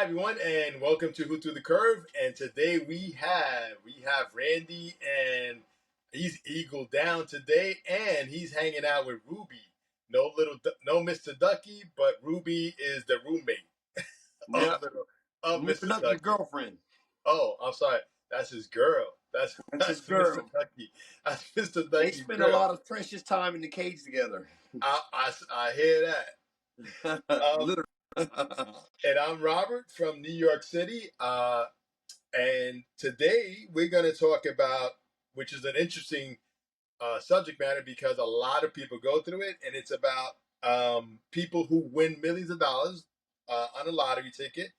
everyone, and welcome to Who Threw the Curve. And today we have Randy, and he's eagle down today, and he's hanging out with Ruby. No Mr. Ducky, but Ruby is the roommate Yeah, of little of new Mr. productive Ducky. girlfriend. Oh, I'm sorry, that's his girl. That's That's his that's Mr. girl. Ducky. That's Mr. They Ducky's spend a girl. lot of precious time in the cage together. I hear that. Um, Literally. and I'm Robert from New York City. And today we're going to talk about, which is an interesting subject matter because a lot of people go through it, and it's about people who win millions of dollars on a lottery ticket,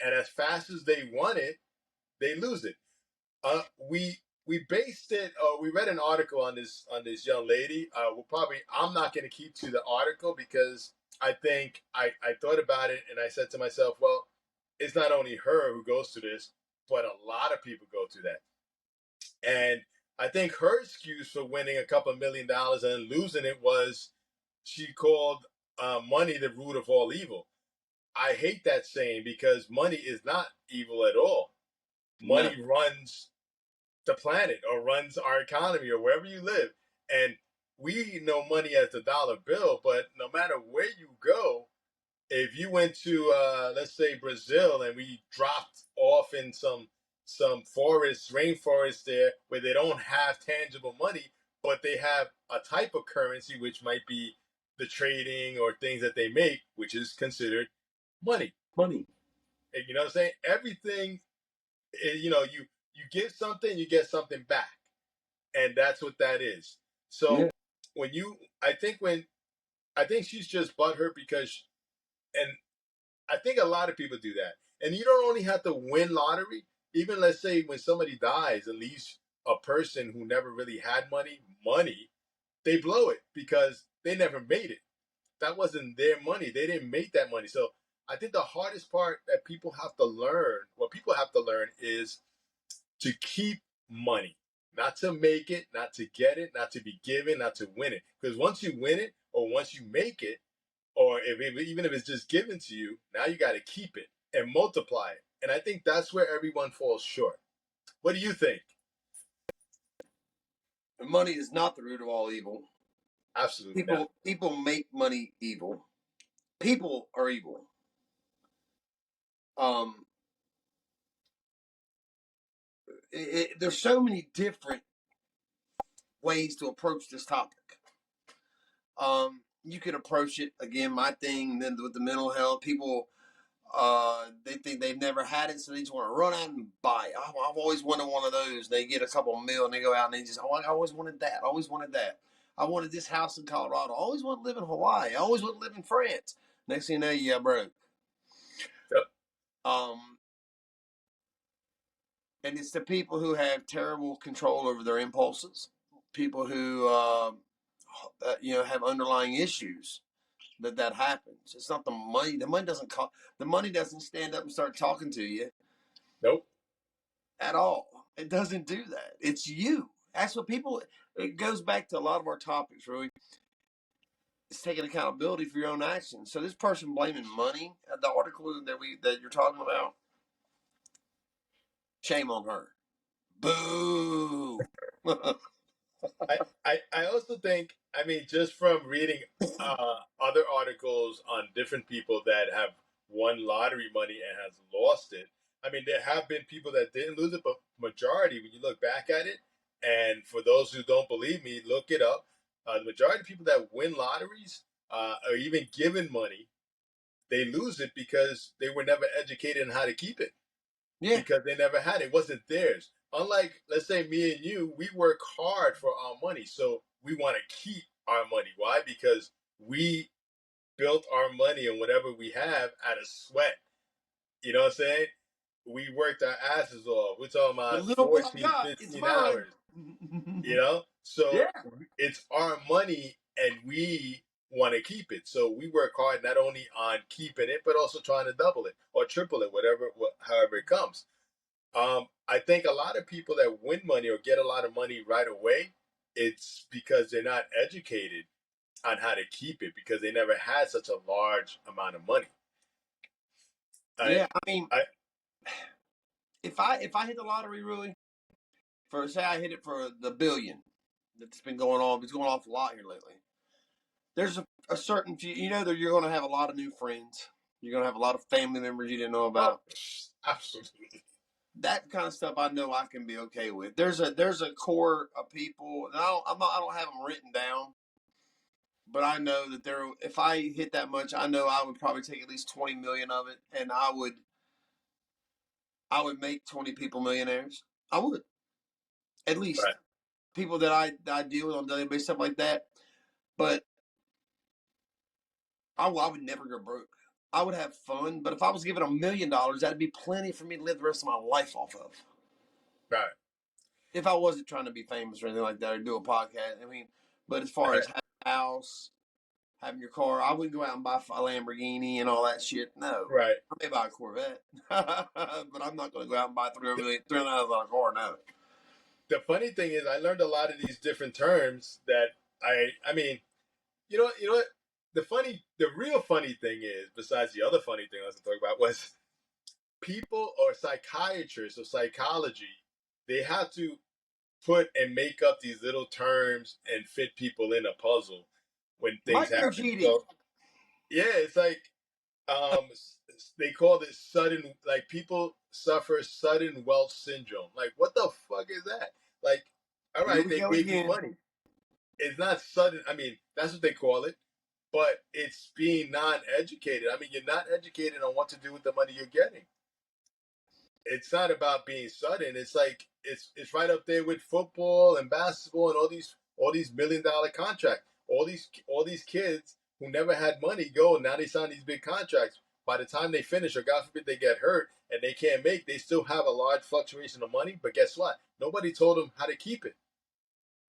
and as fast as they want it, they lose it. We based it. We read an article on this young lady. I'm not going to keep to the article because I think I thought about it and I said to myself, well, it's not only her who goes through this, but a lot of people go through that. And I think her excuse for winning a couple $1 million and losing it was she called money the root of all evil. I hate that saying because money is not evil at all. No. Money runs the planet or runs our economy or wherever you live. And we know money as the dollar bill, but no matter where you go, if you went to let's say Brazil and we dropped off in some forest, rainforest there where they don't have tangible money, but they have a type of currency which might be the trading or things that they make, which is considered money. Money. And you know what I'm saying? Everything, you give something, you get something back, and that's what that is. So Yeah. when you, I think she's just butthurt because, and I think a lot of people do that. And you don't only have to win lottery. Even let's say when somebody dies and leaves a person who never really had money, they blow it because they never made it. That wasn't their money. They didn't make that money. So I think the hardest part that people have to learn, what people have to learn is to keep money, not to make it, not to get it, not to be given, not to win it. Because once you win it or once you make it, or even if it's just given to you, now you got to keep it and multiply it. And I think that's where everyone falls short. What do you think? Money is not the root of all evil. Absolutely not. People make money evil. People are evil. Um, there's so many different ways to approach this topic. You could approach it again. My thing then with the mental health people. They think they've never had it, so they just want to run out and buy it. I've always wanted one of those. They get a couple mil and they go out and they just, oh, I always wanted that. I always wanted that. I wanted this house in Colorado. I always wanted to live in Hawaii. I always wanted to live in France. Next thing you know, you got broke. Yep. And it's the people who have terrible control over their impulses, people who, have underlying issues that happens. It's not the money. The money doesn't call. The money doesn't stand up and start talking to you. Nope. At all. It doesn't do that. It's you. That's what people. It goes back to a lot of our topics, really. It's taking accountability for your own actions. So this person blaming money, the article that you're talking about, shame on her. Boo. I also think, I mean, just from reading other articles on different people that have won lottery money and has lost it. I mean, there have been people that didn't lose it, but majority, when you look back at it, and for those who don't believe me, look it up. The majority of people that win lotteries or even given money, they lose it because they were never educated on how to keep it. Yeah. Because they never had it. It wasn't theirs. Unlike, let's say, me and you, we work hard for our money. So we want to keep our money. Why? Because we built our money and whatever we have out of sweat. You know what I'm saying? We worked our asses off. We're talking The about little bit I 14, got, it's 15 mine. hours. You know? So Yeah. it's our money and we want to keep it. So we work hard not only on keeping it, but also trying to double it or triple it, however it comes. I think a lot of people that win money or get a lot of money right away, it's because they're not educated on how to keep it because they never had such a large amount of money. I, Yeah, I mean, I, if I hit the lottery, really, for say I hit it for the billion that's been going on, it's going off a lot here lately. There's a certain few, that you're going to have a lot of new friends. You're going to have a lot of family members you didn't know oh, about. absolutely. That kind of stuff I know I can be okay with. There's a core of people, and I don't have them written down, but I know that there. If I hit that much, I know I would probably take at least 20 million of it, and I would make 20 people millionaires. I would, at Right, least people that I deal with on a daily basis, stuff like that. But I would never go broke. I would have fun, but if I was given $1 million, that'd be plenty for me to live the rest of my life off of. right, If I wasn't trying to be famous or anything like that or do a podcast, I mean, but as far right, as having a house, having your car, I wouldn't go out and buy a Lamborghini and all that shit. No, right. I may buy a Corvette, but I'm not going to go out and buy $300,000 car. No, The funny thing is, I learned a lot of these different terms that I mean, you know what? The real funny thing is, besides the other funny thing I was talking about, was people or psychiatrists or psychology, they have to put and make up these little terms and fit people in a puzzle when things micro happen. cheating. So yeah, it's like um they call this sudden, like people suffer sudden wealth syndrome. Like what the fuck is that? Like, all Here right, we they go gave you again. money. It's not sudden. I mean, that's what they call it, but it's being non-educated. I mean, you're not educated on what to do with the money you're getting. It's not about being sudden. It's like it's right up there with football and basketball and all these $1 million contracts. All these kids who never had money go, now they sign these big contracts. By the time they finish, or God forbid they get hurt and they can't make, they still have a large fluctuation of money. But guess what? Nobody told them how to keep it.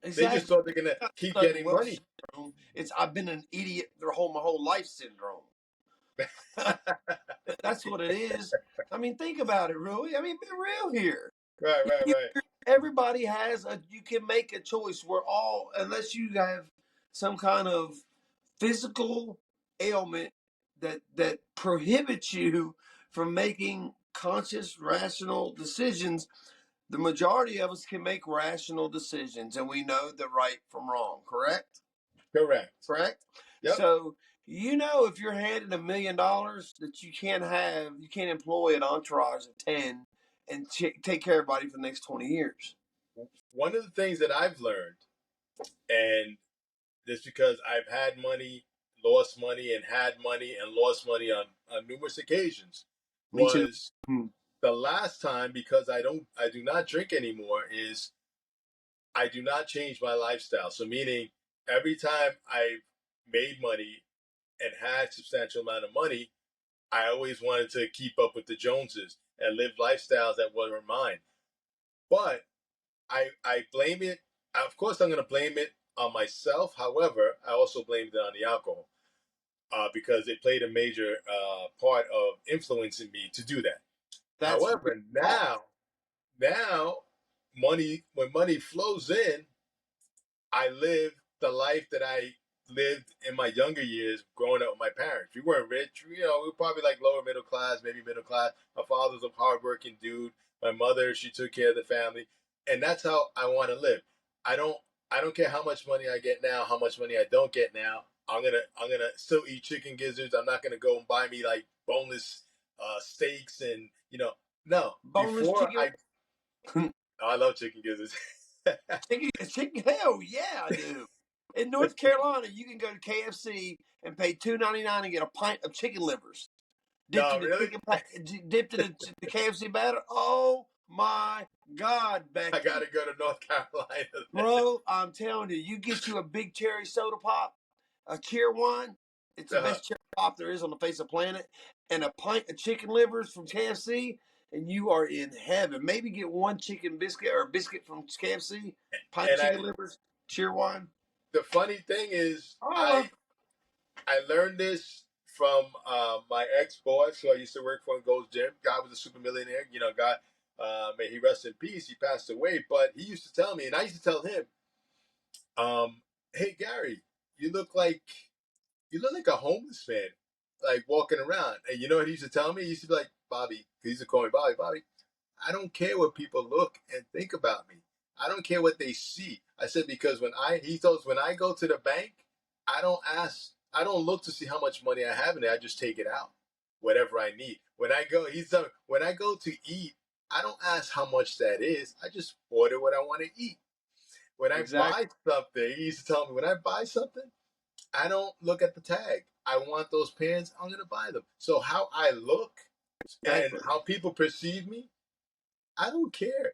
They just Exactly. thought they're gonna Not keep sudden getting wealth money. syndrome. It's I've been an idiot my whole life syndrome. That's what it is. I mean, think about it, really. I mean, be real here. Right, right, You, right. everybody you can make a choice. We're all, unless you have some kind of physical ailment that prohibits you from making conscious, rational decisions. The majority of us can make rational decisions, and we know the right from wrong. Correct? Correct. Correct. Yep. So if you're handed $1 million, that you can't employ an entourage of 10 and take care of everybody for the next 20 years. One of the things that I've learned, and just because I've had money, lost money, and had money and lost money on numerous occasions, Me too. was the last time, because I do not drink anymore, is I do not change my lifestyle. So meaning every time I've made money and had substantial amount of money, I always wanted to keep up with the Joneses and live lifestyles that weren't mine. But I blame it. Of course, I'm going to blame it on myself. However, I also blamed it on the alcohol because it played a major part of influencing me to do that. That's really However, false. now, when money flows in, I live the life that I lived in my younger years growing up with my parents. We weren't rich, we were probably like lower middle class, maybe middle class. My father's a hardworking dude. My mother, she took care of the family, and that's how I want to live. I don't, I don't care how much money I get now, how much money I don't get now. I'm gonna still eat chicken gizzards. I'm not gonna go and buy me like boneless steaks and no. Boneless chicken. I love chicken gizzards. Chicken. Hell yeah, I do. In North Carolina, you can go to KFC and pay $2.99 and get a pint of chicken livers dipped No, in the really? dipped in the KFC batter. Oh my God, I Becky. gotta go to North Carolina. Bro, I'm telling you, you get you a big cherry soda pop, a cheer one. It's the Uh, best cherry pop there is on the face of the planet, and a pint of chicken livers from KFC, and you are in heaven. Maybe get one chicken biscuit or a biscuit from KFC, pint of and chicken livers, cheer one. the funny thing is, Oh, I learned this from my ex boss, who I used to work for in Gold's Gym. God was a super millionaire. God, may he rest in peace. He passed away, but he used to tell me, and I used to tell him, "Hey Gary, you look like a homeless man, like walking around." And you know what he used to tell me? He used to be like, Bobby, he used to call me Bobby, Bobby, I don't care what people look and think about me. I don't care what they see. I said, because he told us, when I go to the bank, I don't look to see how much money I have in there. I just take it out, whatever I need. When I go to eat, I don't ask how much that is. I just order what I want to eat. When I Exactly. buy something, he used to tell me, when I buy something, I don't look at the tag. I want those pants, I'm going to buy them. So how I look and Exactly. how people perceive me, I don't care.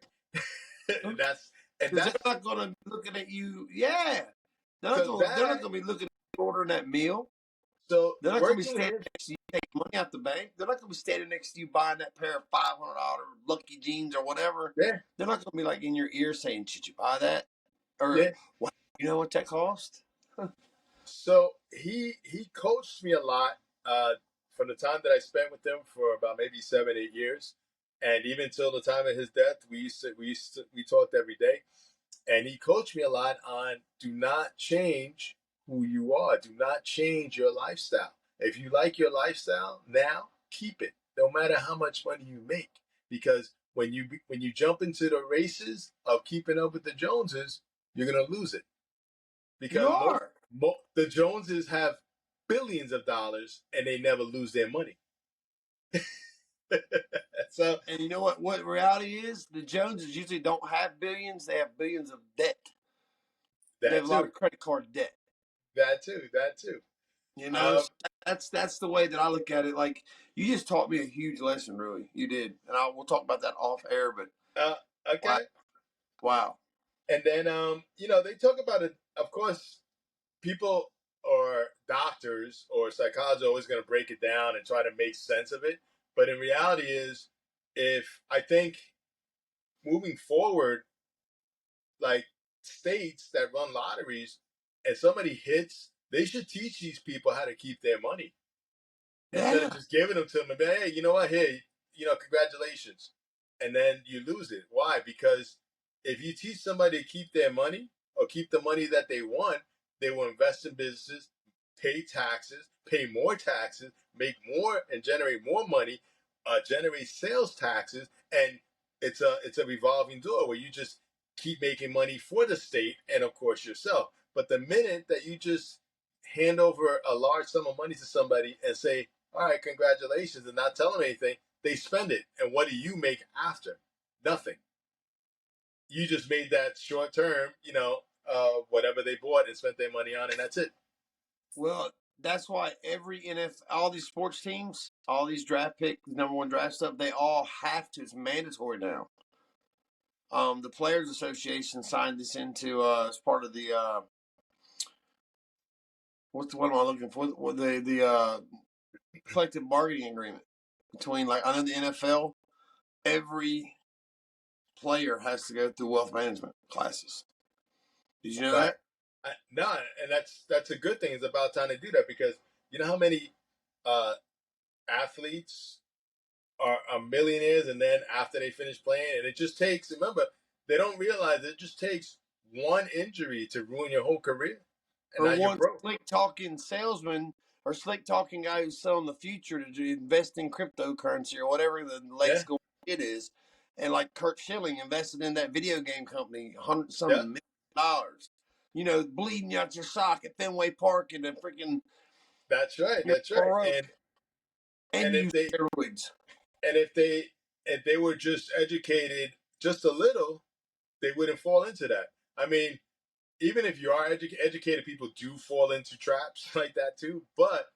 that's and Because they're that's not going to be looking at you. Yeah. They're not so going. They're not that going to be looking at you ordering that meal. so They're not going to be working standing with next to you taking money out the bank. They're not going to be standing next to you buying that pair of $500 Lucky jeans or whatever. yeah, They're not going to be like in your ear saying, "Should you buy that?" Or, yeah. "Wow, you know what that cost?" So he coached me a lot uh, from the time that I spent with him for about maybe 7, 8 years, and even till the time of his death, we talked every day, and he coached me a lot on do not change who you are, do not change your lifestyle. If you like your lifestyle now, keep it, no matter how much money you make, because when you jump into the races of keeping up with the Joneses, you're gonna lose it You because are. the Joneses have billions of dollars and they never lose their money. So And you know what? What reality is? The Joneses usually don't have billions. They have billions of debt. They have that a lot too, of credit card debt. that too. You know, Um, so that's the way that I look at it. Like you just taught me a huge lesson, really. You did, and we'll talk about that off air. But uh, wow, okay, wow, and then they talk about it. Of course, people or doctors or psychologists are always going to break it down and try to make sense of it. But in reality, is if I think moving forward, like states that run lotteries and somebody hits, they should teach these people how to keep their money instead of yeah, just giving them to them and be, hey, you know what, hey, congratulations, and then you lose it. Why? Because if you teach somebody to keep their money or keep the money that they want, they will invest in businesses, pay taxes, pay more taxes, make more and generate more money, generate sales taxes, and it's a revolving door where you just keep making money for the state and of course yourself. But the minute that you just hand over a large sum of money to somebody and say, all right, congratulations, and not tell them anything, they spend it. And what do you make after? Nothing. You just made that short term, whatever they bought and spent their money on, and that's it. well, that's why every all these sports teams, all these draft pick, number one draft stuff, they all have to. It's mandatory now. The Players Association signed this into as part of the what am I looking for? What the collective bargaining agreement between, like, I know the NFL, every player has to go through wealth management classes. Did you know Right. that? No, and that's a good thing. It's about time to do that because you know how many uh, athletes are millionaires, and then after they finish playing, and it just takes. Remember, they don't realize it just takes one injury to ruin your whole career, and Or now you're one broke. slick talking salesman or slick talking guy who's selling the future to invest in cryptocurrency or whatever the Yeah, latest it is. And like Kurt Schilling invested in that video game company, hundred yeah, some $1 million. You know, bleeding out your sock at Fenway Park in the freaking that's right, near that's right. Laurel Oak, and And use steroids. if they were just educated just a little, they wouldn't fall into that. I mean, even if you are educated, people do fall into traps like that too, but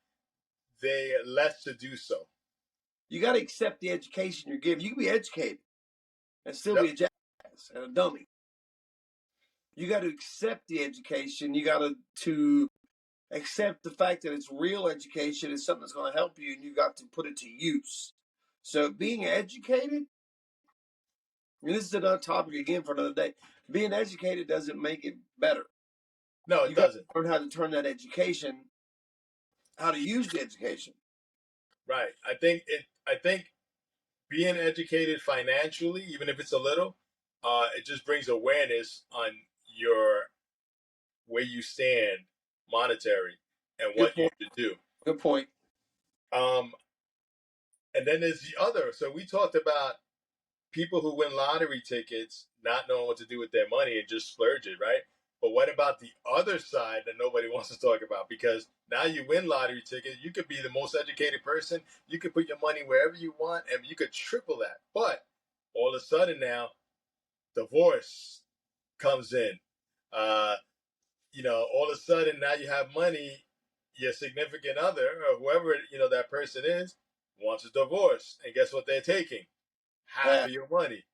they less to do so. You got to accept the education you're given. You can be educated and still be Yep. a jackass and a dummy. You got to accept the education. You got to accept the fact that it's real education. It's something that's going to help you, and you got to put it to use. So being educated, and this is another topic again for another day. Being educated doesn't make it better. No, it You got doesn't. to learn how to turn that education, how to use the education. Right. I think being educated financially, even if it's a little, it just brings awareness on your where you stand monetary and Good what you point. should do. Good point. Um, And then there's the other. So we talked about people who win lottery tickets not knowing what to do with their money and just splurge it, right? But what about the other side that nobody wants to talk about? Because now you win lottery tickets, you could be the most educated person, you could put your money wherever you want, and you could triple that. But all of a sudden now, divorce comes in. Uh, all of a sudden now you have money, your significant other or whoever that person is wants a divorce, and guess what they're taking? Half Yeah. of your money.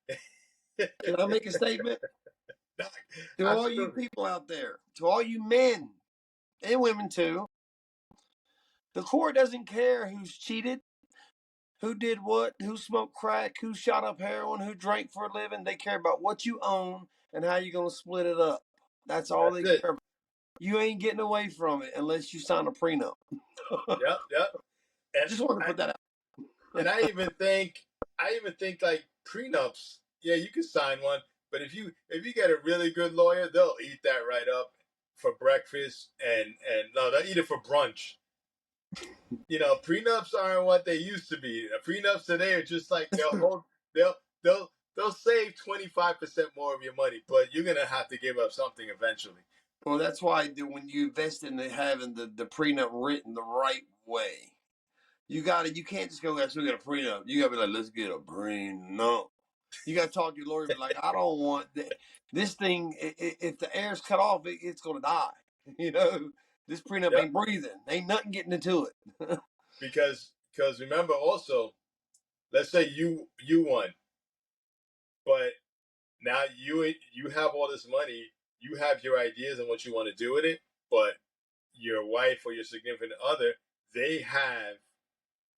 Can I make a statement? To all you Absolutely. people out there, to all you men and women too, the court doesn't care who's cheated, who did what, who smoked crack, who shot up heroin, who drank for a living. They care about what you own and how you're going to split it up. That's all That's they it. care about. You ain't getting away from it unless you sign a prenup. Yep, yep. And Just want to I, put that out. and I even think like prenups. Yeah, you can sign one, but if you get a really good lawyer, they'll eat that right up for breakfast, and no, they'll eat it for brunch. Prenups aren't what they used to be. Prenups today are just like they'll they'll save 25% more of your money, but you're gonna have to give up something eventually. Well, that's why when you invest in having the prenup written the right way, you can't just go, let's look at a prenup. You got to be like, let's get a prenup. You got to talk to your lawyer, be like, I don't want this thing. If the air's cut off, it's going to die. You know, this prenup Yep. ain't breathing. Ain't nothing getting into it. Because remember also, let's say you won, but now you have all this money, you have your ideas and what you want to do with it, but your wife or your significant other, they have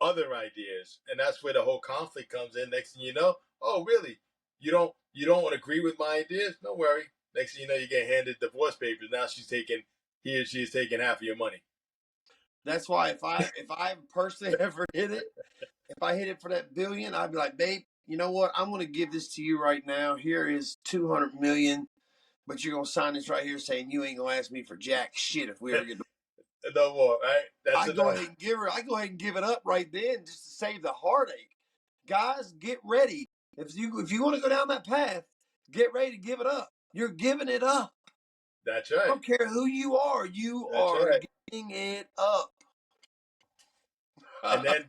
other ideas, and that's where the whole conflict comes in. Next thing you know, oh really? You don't want to agree with my ideas? No worry. Next thing you know, you get handed divorce papers. Now he or she is taking half of your money. That's why if I personally ever hit it, if I hit it for that billion, I'd be like, babe, you know what? I'm going to give this to you right now. Here is 200 million, but you're going to sign this right here saying you ain't going to ask me for jack shit if we ever get. No more, right? That's I go enough. ahead and give her. I go ahead and give it up right then, just to save the heartache. Guys, get ready. If you want to go down that path, get ready to give it up. You're giving it up. That's I right. don't care who you are. You That's are right. giving it up. And then,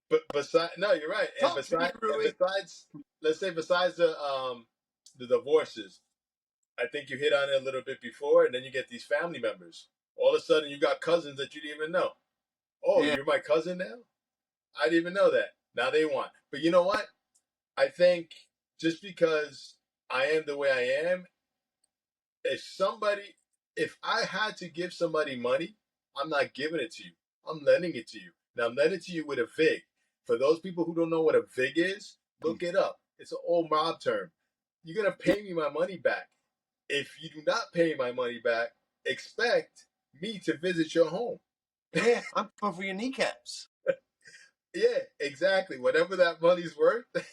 but besides, no, you're right. And Talk to me, Rui. let's say besides the divorces, I think you hit on it a little bit before, and then you get these family members. All of a sudden, you got cousins that you didn't even know. Oh, Yeah, you're my cousin now? I didn't even know that. Now they want. But you know what? I think just because I am the way I am, if somebody, if I had to give somebody money, I'm not giving it to you. I'm lending it to you. Now I'm lending it to you with a VIG. For those people who don't know what a VIG is, look it up. It's an old mob term. You're gonna pay me my money back. If you do not pay my money back, expect me to visit your home. yeah. I'm coming for your kneecaps. Yeah, exactly. Whatever that money's worth, that's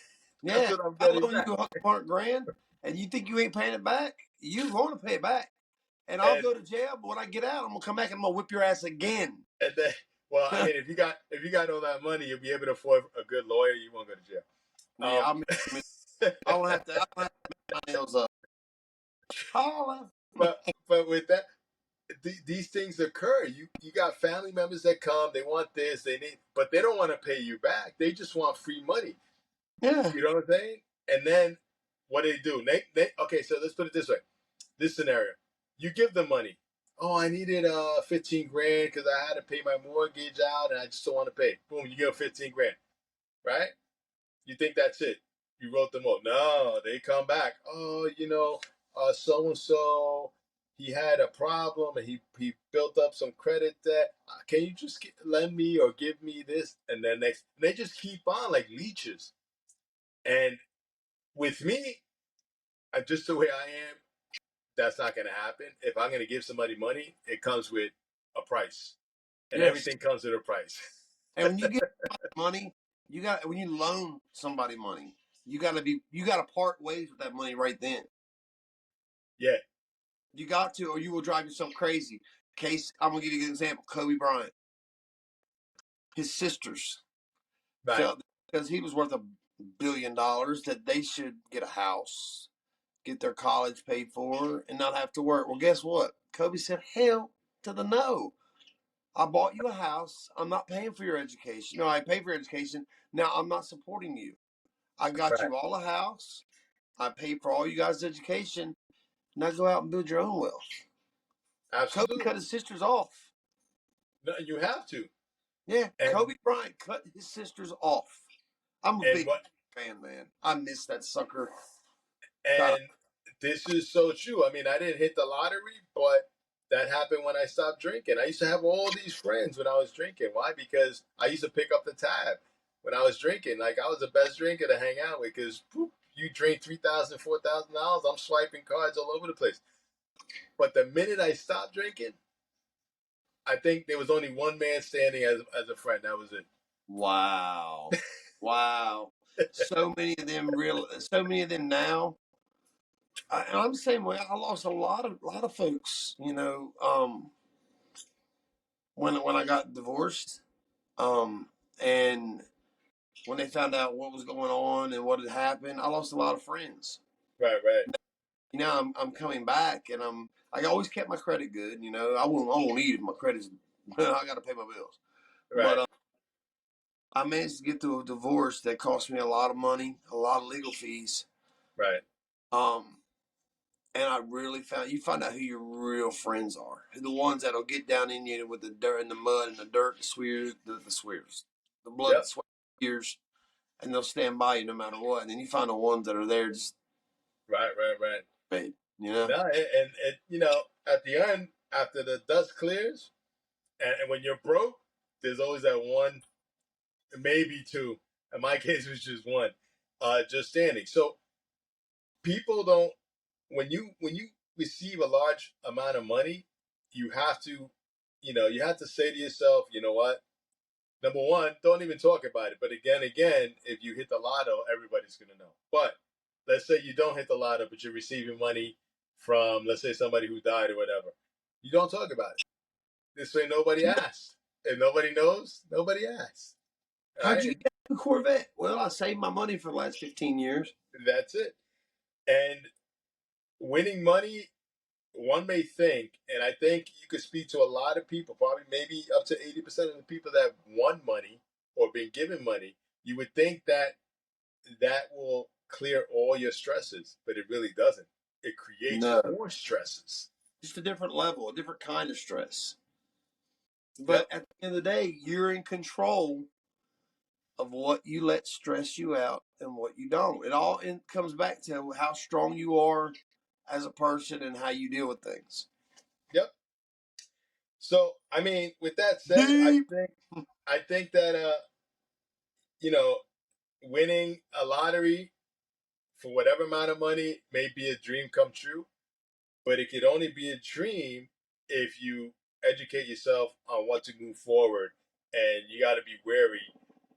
Yeah, what I'm I getting loan you back. 100 grand, and you think you ain't paying it back? You going to pay it back, and I'll And go to jail. But when I get out, I'm gonna come back and I'm gonna whip your ass again. and then, well, I mean, if you got all that money, you'll be able to afford a good lawyer. You won't go to jail. Yeah, I don't have to. I don't have to make my nails up. Holla. but but with that, these things occur. You got family members that come. They want this. They need, but they don't want to pay you back. They just want free money. Yeah, You know what I'm saying? And then what do? Okay, so let's put it this way. This scenario, you give them money. Oh, I needed 15 grand because I had to pay my mortgage out and I just don't want to pay. Boom, you give them 15 grand, right? You think that's it? You wrote them up. No, they come back. Oh, so and so, he had a problem and he built up some credit debt. Can you just lend me or give me this? And then they just keep on like leeches. And with me, I'm just the way I am. That's not going to happen. If I'm going to give somebody money, it comes with a price, and yes. everything comes with a price. And when you get money, when you loan somebody money, you gotta part ways with that money right then. Yeah, You got to, or you will drive yourself crazy. Case, I'm gonna give you an example. Kobe Bryant, his sisters right. felt because he was worth $1 billion, that they should get a house, get their college paid for, and not have to work. Well, guess what? Kobe said, hell to the no. I bought you a house. I'm not paying for your education. No, I pay for your education. Now I'm not supporting you. I got Right. you all a house. I paid for all you guys' education. Now go out and build your own wealth. Kobe cut Absolutely. his sisters off. No, you have to. Yeah, And Kobe Bryant cut his sisters off. I'm a and big what fan, man. I miss that sucker. God, and this is so true. I mean, I didn't hit the lottery, but that happened when I stopped drinking. I used to have all these friends when I was drinking. Why? Because I used to pick up the tab when I was drinking. Like I was the best drinker to hang out with because you drink $3,000, $4,000. I'm swiping cards all over the place. But the minute I stopped drinking, I think there was only one man standing as a friend. That was it. wow, wow. So many of them now. I'm the same way. I lost a lot of folks. When I got divorced, and when they found out what was going on and what had happened, I lost a lot of friends. Right, right, I'm coming back, and I always kept my credit good. I won't eat if my credit's I got to pay my bills. But right, I managed to get through a divorce that cost me a lot of money, a lot of legal fees. right. Um, and I really you find out who your real friends are, the ones that'll get down in you with the dirt and the mud and the dirt, the swears, the blood, the Yep. sweat, tears, and they'll stand by you no matter what. And then you find the ones that are there just, Right, right, right. babe, you know. No, and at the end, after the dust clears, and when you're broke, there's always that one, maybe two. In my case, it was just one, just standing. So people don't when you receive a large amount of money, you have to, you have to say to yourself, you know what? Number one, don't even talk about it. But again, if you hit the lotto, everybody's gonna know. But let's say you don't hit the lotto, but you're receiving money from, let's say, somebody who died or whatever. You don't talk about it. This way, nobody asks. If nobody knows, nobody asks. How'd Right? you get a Corvette? Well, I saved my money for the last 15 years. And that's it. And winning money, one may think, and I think you could speak to a lot of people, probably maybe up to 80% of the people that won money or been given money, you would think that that will clear all your stresses, but it really doesn't. It creates No, more stresses. just a different level, a different kind of stress. But Yep, at the end of the day, you're in control of what you let stress you out and what you don't. It all comes back to how strong you are as a person and how you deal with things. yep. So, I mean, with that said, Deep. I think that you know, winning a lottery for whatever amount of money may be a dream come true, but it could only be a dream if you educate yourself on what to move forward, and you got to be wary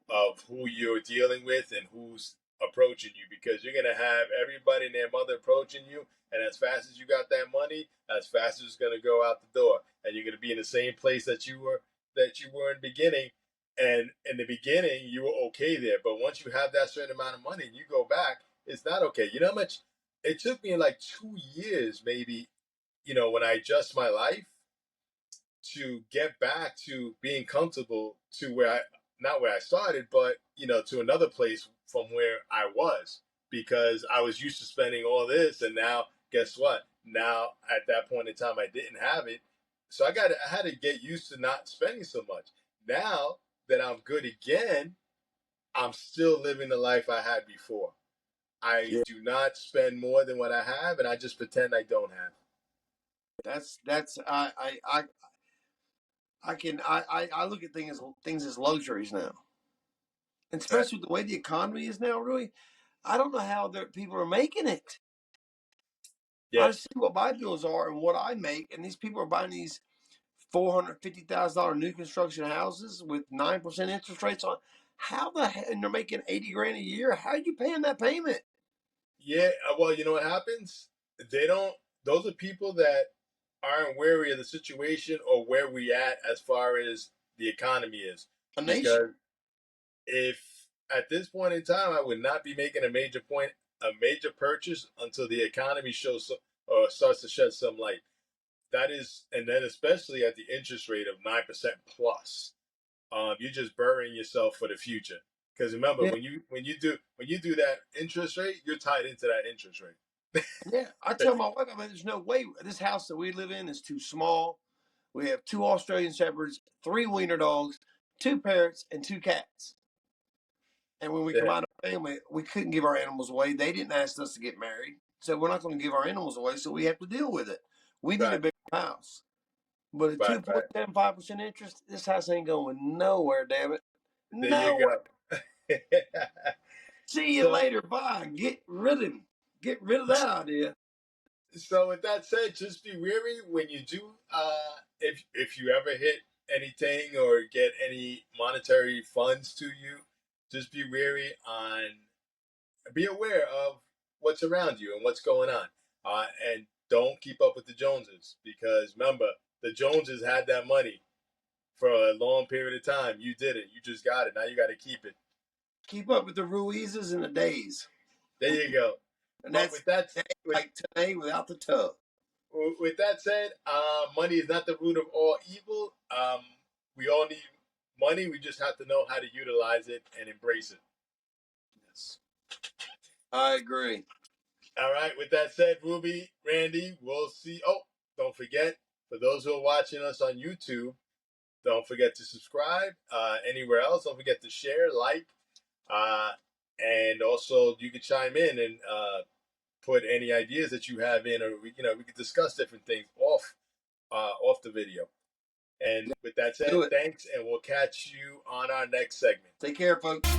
of who you're dealing with and who's approaching you, because you're going to have everybody and their mother approaching you, and as fast as you got that money, as fast as it's going to go out the door, and you're going to be in the same place that you were in the beginning. And in the beginning you were okay there, but once you have that certain amount of money and you go back, it's not okay. You know how much it took me, like 2 years maybe, when I adjust my life to get back to being comfortable to where not where I started, but to another place from where I was, because I was used to spending all this, and now guess what? Now at that point in time, I didn't have it, so I had to get used to not spending so much. Now that I'm good again, I'm still living the life I had before. I Yeah, do not spend more than what I have, and I just pretend I don't have. that's I look at things as luxuries now, and Right. especially with the way the economy is now. Really, I don't know how people are making it. Yeah. I see what my bills are and what I make, and these people are buying these $450,000 new construction houses with 9% interest rates on. How the hell? And they're making 80 grand a year. How are you paying that payment? Yeah, well, you know what happens? They don't. Those are people that aren't wary of the situation or where we at as far as the economy is. A nation. Because if at this point in time, I would not be making a major purchase until the economy shows or starts to shed some light. That is, and then especially at the interest rate of 9% plus, you're just burying yourself for the future. Because remember, Yeah, when you do that interest rate, you're tied into that interest rate. yeah. I tell my wife, I mean, there's no way this house that we live in is too small. We have 2 Australian Shepherds, 3 wiener dogs, 2 parrots, and 2 cats. And when we come Yeah, out of family, we couldn't give our animals away. They didn't ask us to get married. So we're not going to give our animals away. So we have to deal with it. We need a right, bigger house. But at right, right. 2.75% interest, this house ain't going nowhere, damn it. There you Nowhere. go. See you so, later. Bye. Get rid of him. Get rid of that idea. so with that said, just be wary when you do. If you ever hit anything or get any monetary funds to you, just be wary on. Be aware of what's around you and what's going on, and don't keep up with the Joneses because remember, the Joneses had that money for a long period of time. You did it. You just got it. Now you got to keep it. Keep up with the Ruizes and the Days. There you go. And But that's with that, with like today without the tub. with that said, money is not the root of all evil. We all need money. We just have to know how to utilize it and embrace it. Yes. I agree. All right. With that said, Ruby, Randy, we'll see. Oh, don't forget, for those who are watching us on YouTube, don't forget to subscribe. Anywhere else, don't forget to share, like, uh, and also you can chime in and put any ideas that you have in, or we can discuss different things off the video. And with that said, Do it. thanks, and we'll catch you on our next segment. Take care, folks.